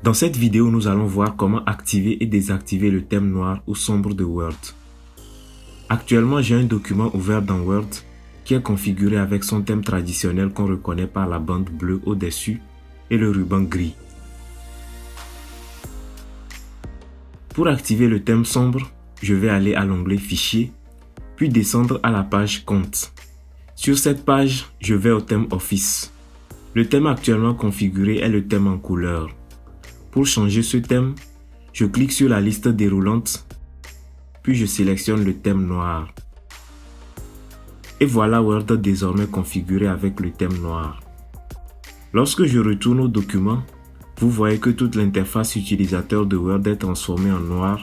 Dans cette vidéo, nous allons voir comment activer et désactiver le thème noir ou sombre de Word. Actuellement, j'ai un document ouvert dans Word qui est configuré avec son thème traditionnel qu'on reconnaît par la bande bleue au-dessus et le ruban gris. Pour activer le thème sombre, je vais aller à l'onglet Fichier, puis descendre à la page Compte. Sur cette page, je vais au thème Office. Le thème actuellement configuré est le thème en couleur. Pour changer ce thème, je clique sur la liste déroulante, puis je sélectionne le thème noir. Et voilà Word désormais configuré avec le thème noir. Lorsque je retourne au document, vous voyez que toute l'interface utilisateur de Word est transformée en noir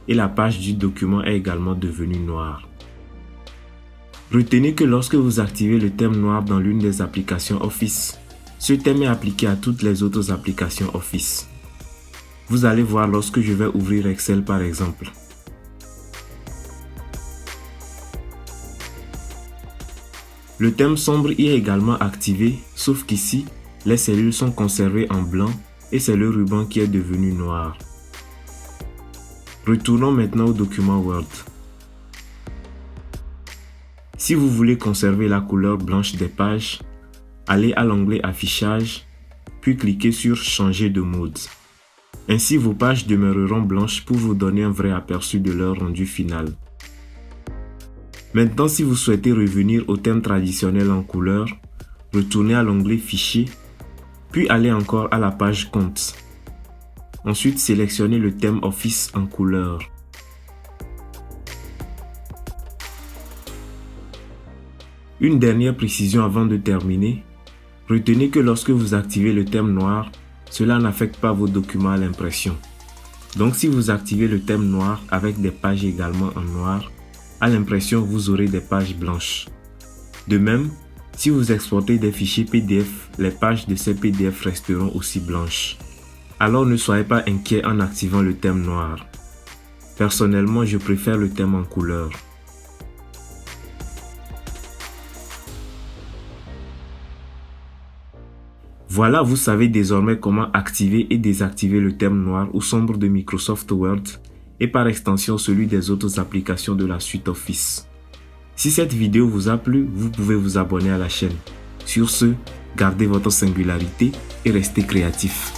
et la page du document est également devenue noire. Retenez que lorsque vous activez le thème noir dans l'une des applications Office, ce thème est appliqué à toutes les autres applications Office. Vous allez voir lorsque je vais ouvrir Excel par exemple. Le thème sombre y est également activé, sauf qu'ici, les cellules sont conservées en blanc et c'est le ruban qui est devenu noir. Retournons maintenant au document Word. Si vous voulez conserver la couleur blanche des pages, allez à l'onglet Affichage, puis cliquez sur Changer de mode. Ainsi, vos pages demeureront blanches pour vous donner un vrai aperçu de leur rendu final. Maintenant, si vous souhaitez revenir au thème traditionnel en couleur, retournez à l'onglet Fichier, puis allez encore à la page Compte. Ensuite, sélectionnez le thème Office en couleur. Une dernière précision avant de terminer. Retenez que lorsque vous activez le thème noir, cela n'affecte pas vos documents à l'impression. Donc si vous activez le thème noir avec des pages également en noir, à l'impression vous aurez des pages blanches. De même, si vous exportez des fichiers PDF, les pages de ces PDF resteront aussi blanches. Alors ne soyez pas inquiet en activant le thème noir. Personnellement, je préfère le thème en couleur. Voilà, vous savez désormais comment activer et désactiver le thème noir ou sombre de Microsoft Word et par extension celui des autres applications de la suite Office. Si cette vidéo vous a plu, vous pouvez vous abonner à la chaîne. Sur ce, gardez votre singularité et restez créatif.